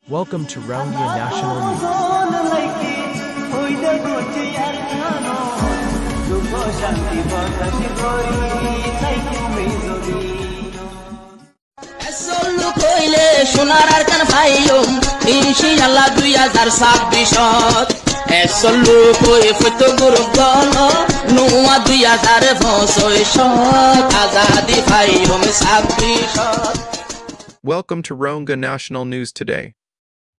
Welcome to Roundia National News. সোনার আর কান phylum ইনশাআল্লাহ 2026 এসলু কই photo group gall নুয়া 2025 Azadi phylum 26 Welcome to Ronga National News Today.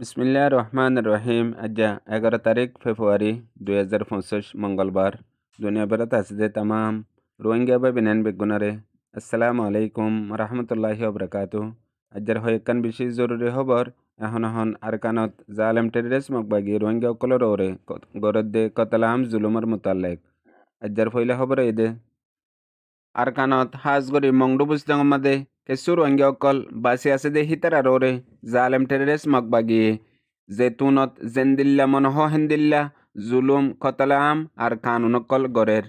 বিসমিল্লাহির রহমানির রহিম। আজ্জা 11 তারিখ ফেব্রুয়ারি 2025 মঙ্গলবার। দুনিয়া বেড়াতে আসছে তামাম রোহিঙ্গা বা বিনান বেগুনারে আসসালামু আলাইকুম রহমতুল্লাহি ওবরাকাতু। আজ্জার হয়েকান বেশি জরুরি খবর এখন আরকানত জালেম টেররিস্ট মকবাগি রোহিঙ্গা অকলর ওরে গরদ্দে কতলাম জুলুমর মুতাল্লেক। আজ্জার ফইলা খবর এদে আরকানত হাজগরি মংডু বুঝতাম মাদে কেসু রোহিঙ্গা অকল বাসি আছে দে হিতার আর ওরে জালেম টেররিস্ট মকবাগি জেতুনত জেন্দিল্লা মনহ হিন্দিল্লা জুলুম কতলাম আর কানুন অকল গরের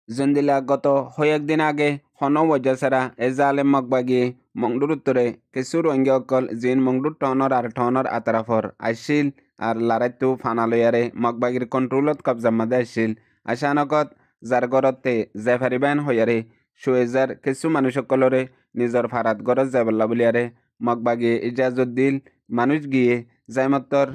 জেন্দিল্লা গত কয়েকদিন আগে হন ওয়াজাসারা এ জালেম মকবাগি মংডুর উত্তরে কেসু রোহিঙ্গা অকল জিন মংডুর টনর আর টনর আতারাফর আইসিল আর লারাইতু ফানালয়ারে মকবাগির কন্ট্রোলত কবজা মাদে আইসিল আশানকত যার গরতে জেফারিবান হইয়ারে সুয়েজার কিছু মানুষ সকলরে নিজর ফারাত গরজ যাবল্লা বলিয়ারে মকবাগি ইজাজত দিল মানুষ গিয়ে জাইমত্তর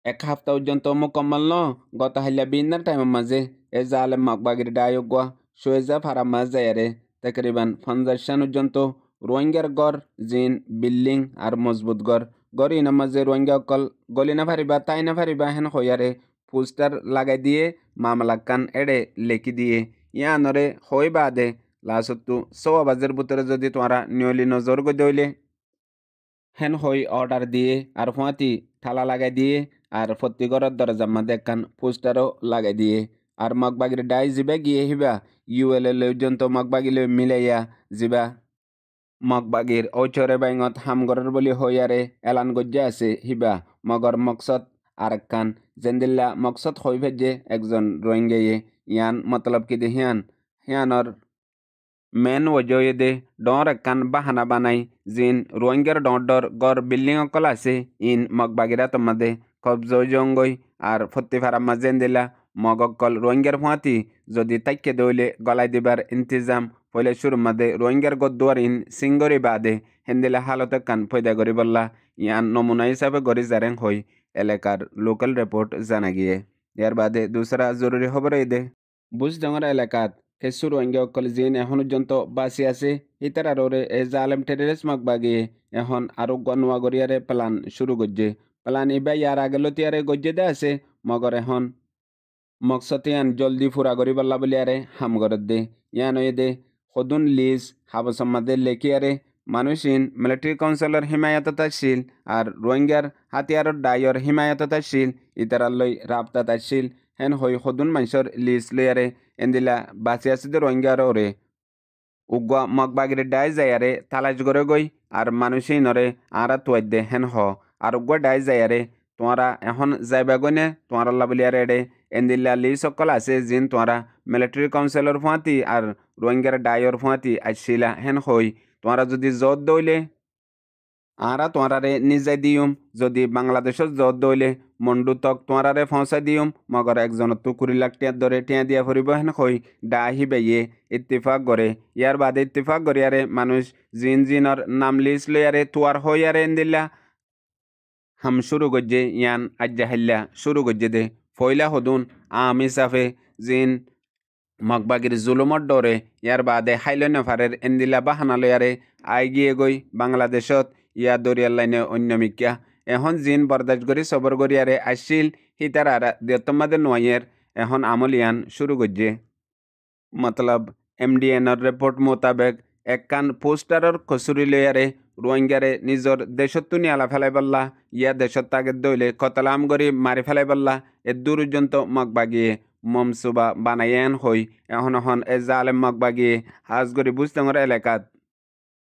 এক হাফতা পর্যন্ত মোকাম্মল ন গত হাইলা বিন্নার টাইমের মাঝে এ জালেম মকবাগির ডায়োগুয়া সুয়েজা ফারা মাঝ যায়ারে তকরিবান 50 পর্যন্ত রোহিঙ্গার গড় জিন বিল্ডিং আর মজবুত গড় ইনার মাঝে রোহিঙ্গা অকল গলি না ফারিবা তাই না ফারিবা হেন হইয়ারে পোস্টার লাগাই দিয়ে মামলাকান এড়ে লেখি দিয়ে ইয়ানরে হই বাদে লাসত্তু 100 বাজের ভিতরে যদি তোমরা নিয়লি নজর গো দইলে হেন হই অর্ডার দিয়ে আর ফুয়াতি ঠালা লাগাই দিয়ে আর ফত্তিগড়ের দরজা মাঝে একখান পোস্টারও লাগাই দিয়ে আর মগবাগির ডাই জিবা গিয়ে হিবা ইউএলএ পর্যন্ত মগবাগিলে মিলাইয়া জিবা মগবাগির ঔচরে বাইঙত হামগরের বলি হইয়ারে এলান গজ্জা আছে হিবা মগর মকসদ আর একখান জেন্দিল্লা মকসদ হই ভেজে একজন রোহিঙ্গাইয়ে ইয়ান মতলব কি দে হিয়ানর মেন ওজয়ে দে ডর একখান বাহানা বানাই জিন রোহিঙ্গার ডর গড় বিল্ডিং অকল আছে ইন মগবাগিরা তোমাদে কবজ জঙ্গই আর ফত্তি ফারাম্মা জেন্দিল্লা মগকল রোহিঙ্গার ফুয়াতি যদি তাইকে দইলে গলাই দিবার ইন্তজাম পয়লে শুরু মাদে রোহিঙ্গার গদ্দুয়ার ইন সিঙ্গরি বাদে হেন্দিলা হালতে কান ফয়দা করি বললা ইয়ান নমুনা হিসাবে গড়ি জারেং হই এলাকার লোকাল রিপোর্ট জানা গিয়ে ইয়ার বাদে দুসরা জরুরি খবর এই দে বুঝডাঙ্গর এলাকাত কেসু রোহিঙ্গা অকল জিন এখন পর্যন্ত বাসি আছে ইতার আরে এ জালেম টেররিস্ট মকবাগি এখন আরো গনুয়া গরিয়ারে প্লান শুরু করছে প্লান ইবা ইয়ার আগে লতিয়ারে গজ্জে দে আছে মগর এখন মকসতিয়ান জলদি ফুরা করি বল্লা বলিয়ারে হাম গরত দে ইয়ান ওয়ে দে সদুন লিজ হাবসম্মাদের লেখিয়ারে মানুষিন মিলিটারি কাউন্সিলর হিমায়ত আসছিল আর রোহিঙ্গার হাতিয়ারর ডাইয়র হিমায়ত আসছিল ইতারালই রাবতাত আসছিল হেন হই সদুন মানুষের লিজ লইয়ারে এন্দিলা বাঁচি আছে দে রোহিঙ্গার ওরে উগুয়া মগবাগির ডাই যায়ারে তালাশ করে গই আর মানুষই নরে আরা তুয়াই দে হেন হ আর উগুয়া ডাই যায়ারে তোমরা এখন যাইবা গনে তোমরা লাবলিয়ারে এডে এন্দিল্লা লি সকল আছে জিন তোমরা মিলিটারি কাউন্সিলর ফুয়াতি আর রোহিঙ্গার ডাইয়র ফুয়াতি আসছিলা হেন হই তোমরা যদি জত দইলে আরা তোমরারে নিজে দিউম যদি বাংলাদেশত জত দইলে মন্ডু তক তোমরারে ফসাই দিউম মগর একজনত তো 20 লাখ টিয়া ধরে টিয়া দিয়া ফুরিব হেন হই ডা হিবাইয়ে ইত্তেফাক করে ইয়ার বাদে ইত্তেফাক করিয়ারে মানুষ জিনর নাম লিস্ট লইয়ারে তোয়ার হইয়ারে এন্দিল্লা হাম শুরু গজ্জে ইয়ান আজ্জা হাল্লা শুরু গজ্জে দে ফয়লা হদুন আম হিসাবে জিন মগবাগির জুলুমর ডরে ইয়ার বাদে হাইলন্য ফারের এন্দিলা বাহানা লয়ারে আই গিয়ে গই বাংলাদেশত ইয়া দরিয়ার লাইনে অন্যমিকা এখন জিন বরদাস্ত করি সবর গরিয়ারে আসছিল হিতার আর দেতমাদের নোয়াইয়ের এখন আমল ইয়ান শুরু গজ্জে মতলব এমডিএনর রিপোর্ট মোতাবেক একখান পোস্টারর কসুরি লয়ারে রোহিঙ্গারে নিজর দেশত্তু নিয়ালা ফেলাই বললা ইয়া দেশত তাকে দইলে কতলাম গরি মারি ফেলাই বললা এ দূরজন্ত মগবাগিয়ে মমসুবা বানাইয়েন হই এখন এ জালেম মগবাগিয়ে হাজগরি বুঝডাঙ্গর এলাকাত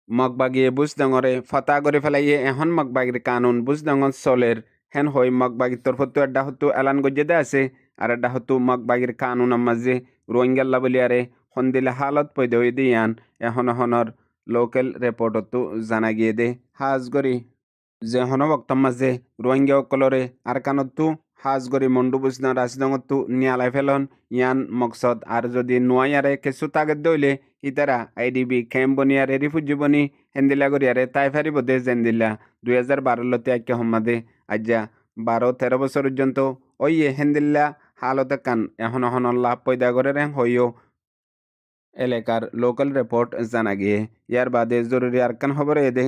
মগবাগিয়ে বুঝডাঙ্গরে ফতা করে ফেলাইয়ে এখন মগবাগির কানুন বুঝডাঙ্গর চলের হেন হই মগবাগির তরফত্তু এড্ডা হত্তু এলান গজ্জে দে আছে আর এড্ডা হত্তু মগবাগির কানুনের মাঝে রোহিঙ্গাল্লা বলিয়ারে সন্দিলে হালত পয়দা হয়ে দিয়ান এখনর লোকাল রিপোর্টতো জানা গিয়ে দে হাজগরি যে হনবক্তম মাঝে রোহিঙ্গা অকলরে আর কানতো হাজগরি মন্ডু বুঝনা রাশিদঙ্গতো নিয়ালাই ফেলন ইয়ান মকসদ আর যদি নোয়াইয়ারে কেসু তাগত দইলে ইতারা আইডিবি ক্যাম্প বনিয়ারে রিফুজি বনি হেন্দিলা গরিয়ারে তাই ফারিব দে জেন্দিল্লা 2012 লতে আইকে হম্মাদে আজ্জা 12-13 বছর পর্যন্ত ওইয়ে হেন্দিল্লা হালতে কান এখন লাভ পয়দা করে হইও এলাকার লোকাল রিপোর্ট জানা গিয়ে ইয়ার বাদে জরুরি আরকান খবর এদে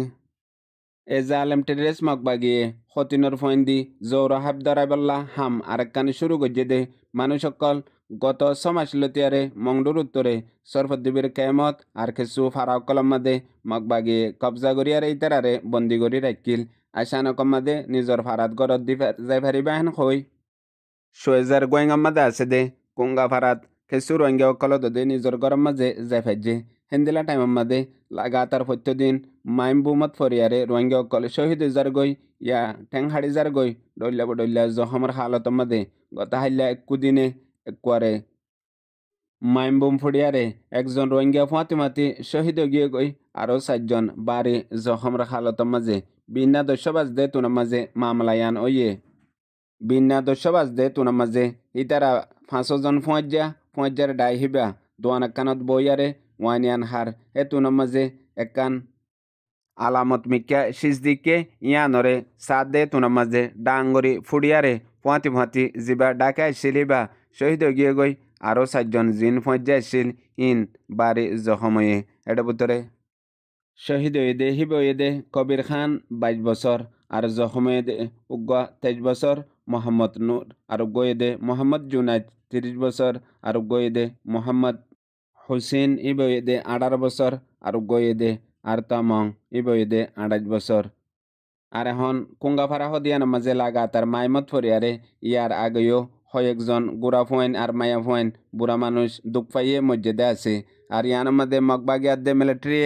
এজালেম টেরেস মকবাগিয়ে হতিনর ফয়েন্দি জৌর হাবদারাইবল্লা হাম আরেকখানি শুরু গজ্জে দে মানুষ সকল গত সমাজলতিয়ারে মংডুর উত্তরে সরফদ্দীপের কেমত আর খেসু ফারাউকলম মাদে মকবাগিয়ে কবজা গরিয়ারে ইতারারে বন্দি গরি রাখিল আশানকম মাদে নিজর ফারাত গরত দি যাই ফারিবাহেন হই সোয়েজার গোয়েঙ্গাম মাদে আছে দে কুঙ্গা ফারাত খেসু রোহিঙ্গা অকলত দে নিজর গরম মাঝে যাই ফাইজে হেন্দিলা টাইম মাদে লাগাতার প্রত্যেকদিন মাইম বুমত ফরিয়ারে রোহিঙ্গা অকল শহীদ যার গই ইয়া ঠেং হাড়ি যার গই ডল্লা জহমর হালত মাদে গতা হাইলা একদিনে একবারে মাইম বুম ফড়িয়ারে একজন রোহিঙ্গা ফাতিমাতি শহীদ গিয়ে গই আরও 4জন বাড়ি জহমর হালত মাঝে বিনা দস্যবাজ দে তুনার মাঝে মামলায়ান ওইয়ে বিনা দস্যবাজ দে তুনার মাঝে ইতারা 5 জন ফুঁয়ার ডাই হিবা দোয়ান কানত বইয়ারে ওয়ানিয়ান হার এ তুনার মাঝে একান আলামত মিক্কা সিজদিকে ইয়ানরে সাদ দে তুনার মাঝে ডাঙ্গরি ফুড়িয়ারে ফুঁয়াতি জিবা ডাকে আসিলিবা শহীদ গিয়ে গই আরও 4জন জিন ফুঁজা আসিল ইন বাড়ি জখময়ে এটা ভিতরে শহীদ দে হিব দে কবির খান 22 বছর আর জখময়ে দে উগ্গা 23 বছর মোহাম্মদ নূর আর দে মোহাম্মদ জুনাইদ 30 বছর আর দে মোহাম্মদ হুসেন দে 18 বছর আর দে আর তামং দে 28 বছর আর এখন কুঙ্গাফারা হদিয়ান মাঝে লাগাতার মাইমত ফরিয়ারে ইয়ার আগেও কয়েকজন গুড়া ফোয়েন আর মায়া ফোয়েন বুড়া মানুষ দুঃখ পাইয়ে মসজিদে আছে আর ইয়ার মধ্যে মগবাগিয়ার দে মিলিটারি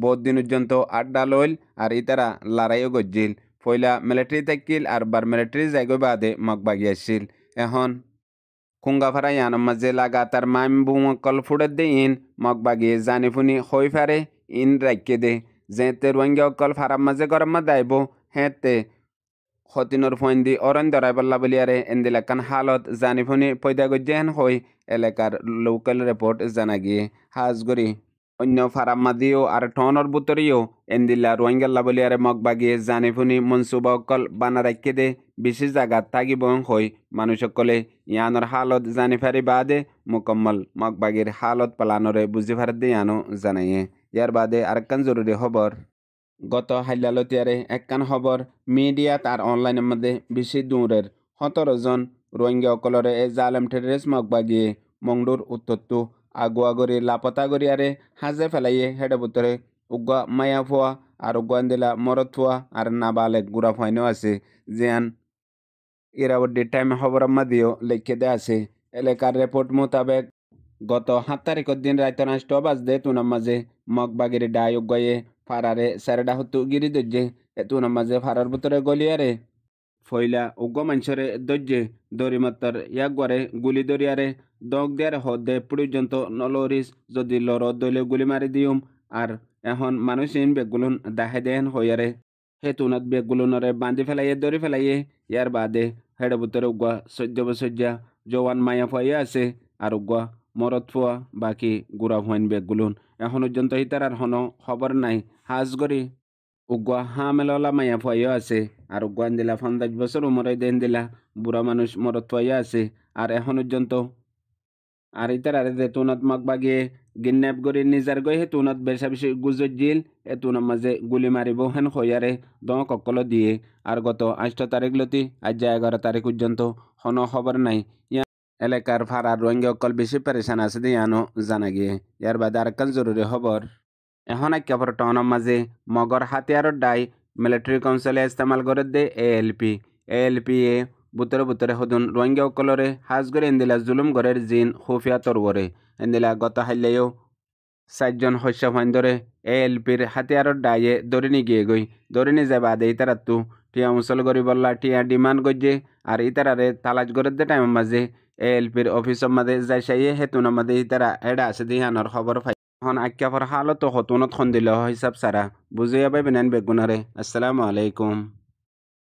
বহুত দিন পর্যন্ত আড্ডা লইল আর ইতারা লড়াইও গজ্জিল পয়লা মিলিটারি থাকিল আর বার মিলিটারি যাইগো বাদে মগবাগি আসছিল এখন কুঙ্গাফারা ইয়ান মাঝে লাগাতার মাইম বুমকল ফুড়ে দে ইন মগবাগি জানি ফুনি হই ফারে ইন রাখকে দে যেতে রোহিঙ্গা অকল ফারাম মাঝে গরম মা দাইব হেতে হতিনর ফয়েন্দি অরণ দরাইবল্লা বলিয়ারে এন্দিলাকান হালত জানি ফুনি পয়দা গজ্জেন হই এলাকার লোকাল রিপোর্ট জানা গিয়ে হাজগরি অন্য ফারাম্মাদিও আর টনর বুতরিও এন্দিল্লা রোহিঙ্গাল্লা বলিয়ারে মগবাগিয়ে জানি ফুনি মনসুবা অকল বানা রাখকে দে বেশি জায়গা থাকিব হই মানুষ সকলে ইয়ানোর হালত জানি ফারি বাদে মুকম্মল মগবাগির হালত পালানোরে বুঝি ফার দে ইয়ানো জানাইয়ে ইয়ার বাদে আরেকখান জরুরি খবর গত হাইলালতিয়ারে একখান খবর মিডিয়াত আর অনলাইনের মধ্যে বেশি দূরের 17 জন রোহিঙ্গা অকলরে এ জালেম টেরেস মগবাগিয়ে মংডুর উত্তরটু আগুয়া গরি লাপতা গরিয়ারে হাজে ফেলাইয়ে হেডে বুতরে উগ্গা মায়া ফুয়া আর উগ্গান্দিলা মরত ফুয়া আর নাবালেক গুড়া ফুয়াইনও আছে জিয়ান ইরাবড্ডি টাইম খবর মাদিও লিখে দে আছে এলাকার রিপোর্ট মোতাবেক গত 7 তারিখের দিন রাত 9টা বাজে তুনার মাঝে মগবাগির ডাই উগ্গায়ে ফারারে সারেডা হতু গিরি দজ্জে তুনার মাঝে ফারার ভিতরে গলিয়ারে ফইলা উগ্র মানুষরে দজ্জে দরিমাত্তার ইয়াগরে গুলি দরিয়ারে দগ দেয়ার হদে পর্যন্ত নলরিস যদি লর দলে গুলি মারি দিউম আর এখন মানুষ ইন বেগুলুন দাহে দেন হইয়ারে হে তুনাত বেগুলুনরে বান্ধি ফেলাইয়ে দরি ফেলাইয়ে ইয়ার বাদে হেডে ভিতরে উগ্গা 14 বছর জওয়ান মায়া ফাইয়া আছে আর উগ্গা মরত ফুয়া বাকি গুড়া ফুয়াইন বেগুলুন এখন পর্যন্ত হিতার হনো খবর নাই হাজগরি উগ্গা হামেলা মায়া ফুয়াইও আছে আর উগ্গান দিলা 50 বছর উমরে দেন দিলা বুড়া মানুষ মরত ফুয়াইয়া আছে আর এখন পর্যন্ত আর ইতার আরে দে তুনাত মগবাগিয়ে গিন্নেপ গরি নিজার গই হে তুনাত বেশা বেশি গুজজিল এ তুনার মাঝে গুলি মারিব হেন হইয়ারে দম ককল দিয়ে আর গত 8 তারিখ লতি আজ 11 তারিখ পর্যন্ত হনো খবর নাই এলাকার ফারার রোহিঙ্গা অকল বেশি পেরেশান আছে দিয়ে আনো জানা গিয়ে ইয়ার বাদে আরেকখান জরুরি খবর এখন একেবারে টনের মাঝে মগর হাতিয়ারর ডাই মিলিটারি কাউন্সিলে ইস্তেমাল করে দে এএলপি এ বুতরে হদুন রোহিঙ্গা অকলরে হাজ করে এন্দিলা জুলুম গড়ের জিন খুফিয়া তরবরে এন্দিলা গত হাইলেও 4জন শস্য ফাইন্দরে এএলপির হাতিয়ারর ডাইয়ে দরিনি গিয়ে গই দরিনি যায় বাদে ইতারাতু টিয়া মুসল গরি বললা টিয়া ডিমান্ড গজ্জে আর ইতারারে তালাজ গড়ের দে টাইমের মাঝে এএলপির অফিসের মাঝে যাই সাইয়ে হেতুনের মাঝে ইতারা এডা আছে দিহানোর খবর পাই এখন আক্যাফর হালত হতুনত খন দিল হিসাব সারা বুঝিয়া পাইবেন বেগুনারে আসসালামু আলাইকুম।